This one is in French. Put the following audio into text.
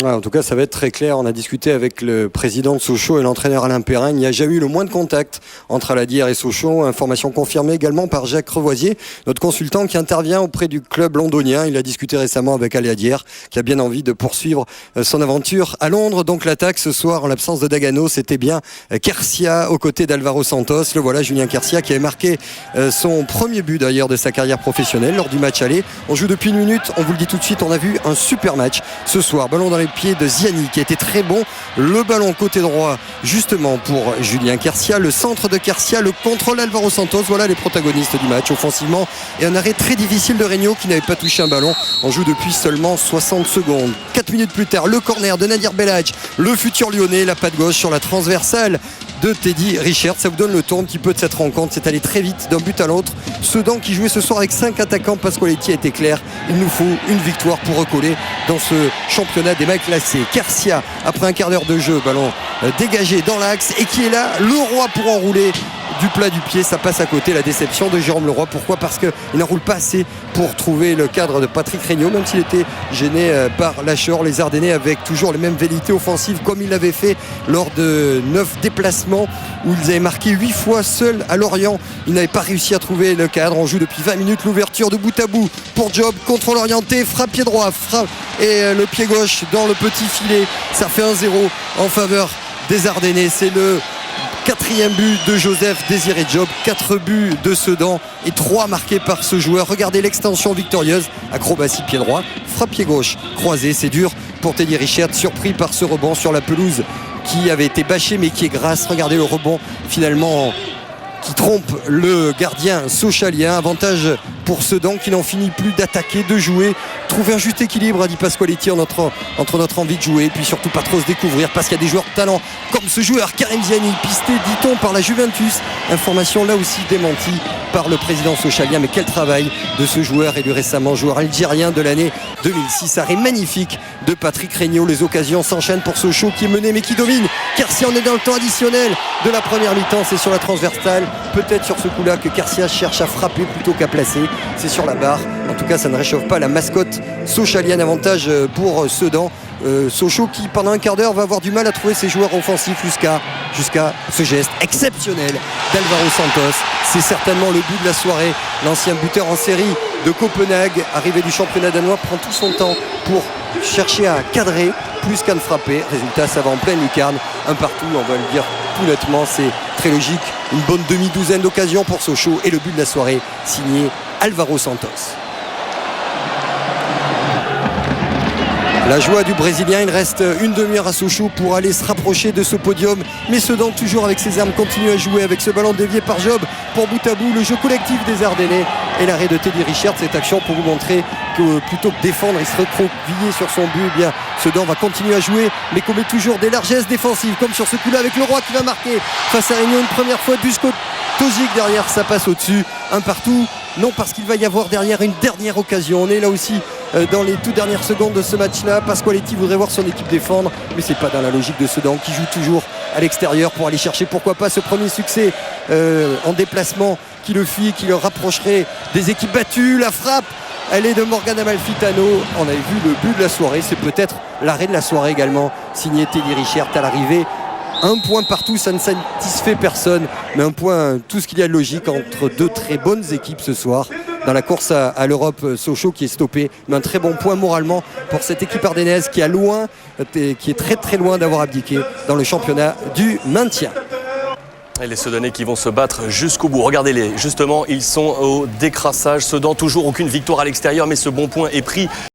Ouais, en tout cas, ça va être très clair. On a discuté avec le président de Sochaux et l'entraîneur Alain Perrin. Il n'y a jamais eu le moins de contact entre Aladière et Sochaux. Information confirmée également par Jacques Revoisier, notre consultant qui intervient auprès du club londonien. Il a discuté récemment avec Aladière, qui a bien envie de poursuivre son aventure à Londres. Donc l'attaque ce soir, en l'absence de Dagano, c'était bien Quercia aux côtés d'Alvaro Santos. Le voilà, Julien Quercia, qui avait marqué son premier but d'ailleurs de sa carrière professionnelle lors du match aller. On joue depuis 1 minute. On vous le dit tout de suite, on a vu un super match ce soir. Ballon dans les pieds de Ziani qui a été très bon. Le ballon côté droit justement pour Julien Quercia. Le centre de Quercia, le contrôle d'Alvaro Santos. Voilà les protagonistes du match offensivement. Et un arrêt très difficile de Regnault qui n'avait pas touché un ballon. On joue depuis seulement 60 secondes. 4 minutes plus tard, le corner de Nadir Belhadj, le futur lyonnais, la patte gauche sur la transversale de Teddy Richard. Ça vous donne le tour un petit peu de cette rencontre. C'est allé très vite d'un but à l'autre. Sedan qui jouait ce soir avec 5 attaquants. Pasqualetti a été clair. Il nous faut une victoire pour recoller dans ce championnat des mal classés. Quercia, après un quart d'heure de jeu, ballon dégagé dans l'axe et qui est là, Leroy pour enrouler du plat du pied, ça passe à côté. La déception de Jérôme Leroy. Pourquoi ? Parce qu'il n'enroule pas assez pour trouver le cadre de Patrick Regnault, même s'il était gêné par Lachor. Les Ardennais avec toujours les mêmes velléités offensives comme il l'avait fait lors de 9 déplacements où ils avaient marqué 8 fois seuls à Lorient. Ils n'avaient pas réussi à trouver le cadre. On joue depuis 20 minutes l'ouverture de bout à bout pour Job, contrôle orienté, frappe pied droit, frappe et le pied gauche dans le petit filet. Ça fait 1-0 en faveur des Ardennais. C'est le 4e but de Joseph Désiré Job, 4 buts de Sedan et 3 marqués par ce joueur. Regardez l'extension victorieuse, acrobatie pied droit, frappe pied gauche, croisé, c'est dur pour Teddy Richard, surpris par ce rebond sur la pelouse qui avait été bâché mais qui est grasse. Regardez le rebond finalement qui trompe le gardien sochalien. Avantage pour Sedan qui n'en finit plus d'attaquer, de jouer, trouver un juste équilibre, a dit Pasqualetti, entre notre envie de jouer et puis surtout pas trop se découvrir parce qu'il y a des joueurs de talent comme ce joueur Karim Ziani, pisté dit-on par la Juventus. Information là aussi démentie par le président sochalien, mais quel travail de ce joueur élu récemment joueur algérien de l'année 2006. Arrêt magnifique de Patrick Regnault. Les occasions s'enchaînent pour Sochaux qui est mené mais qui domine. Quercia, on est dans le temps additionnel de la première mi-temps, c'est sur la transversale, peut-être sur ce coup-là que Quercia cherche à frapper plutôt qu'à placer. C'est sur la barre, en tout cas ça ne réchauffe pas la mascotte sochalienne. Avantage pour Sedan. Sochaux qui pendant un quart d'heure va avoir du mal à trouver ses joueurs offensifs jusqu'à ce geste exceptionnel d'Alvaro Santos. C'est certainement le but de la soirée. L'ancien buteur en série de Copenhague, arrivé du championnat danois, prend tout son temps pour chercher à cadrer plus qu'à ne frapper. Résultat, ça va en pleine lucarne, un partout, on va le dire tout nettement, c'est très logique. Une bonne demi-douzaine d'occasions pour Sochaux et le but de la soirée signé Alvaro Santos. La joie du Brésilien, il reste une demi-heure à Sochaux pour aller se rapprocher de ce podium. Mais Sedan, toujours avec ses armes, continue à jouer avec ce ballon dévié par Job pour bout à bout. Le jeu collectif des Ardennais et l'arrêt de Teddy Richard. Cette action pour vous montrer que plutôt que défendre, il se recroquevillé sur son but. Eh bien, Sedan va continuer à jouer, mais commet toujours des largesses défensives, comme sur ce coup-là avec Leroy qui va marquer face à Regnault une première fois. Dusko Tozic derrière, ça passe au-dessus. Un partout. Non, parce qu'il va y avoir derrière une dernière occasion. On est là aussi dans les toutes dernières secondes de ce match-là. Pasqualetti voudrait voir son équipe défendre, mais c'est pas dans la logique de Sedan qui joue toujours à l'extérieur pour aller chercher pourquoi pas ce premier succès en déplacement qui le fuit, qui le rapprocherait des équipes battues. La frappe, elle est de Morgan Amalfitano. On avait vu le but de la soirée, c'est peut-être l'arrêt de la soirée également, signé Teddy Richard à l'arrivée. Un point partout, ça ne satisfait personne, mais un point, tout ce qu'il y a de logique entre deux très bonnes équipes ce soir dans la course à l'Europe. Sochaux qui est stoppé, mais un très bon point moralement pour cette équipe ardennaise qui est très très loin d'avoir abdiqué dans le championnat du maintien. Et les Sedanais qui vont se battre jusqu'au bout. Regardez-les, justement, ils sont au décrassage. Sedan, toujours aucune victoire à l'extérieur, mais ce bon point est pris.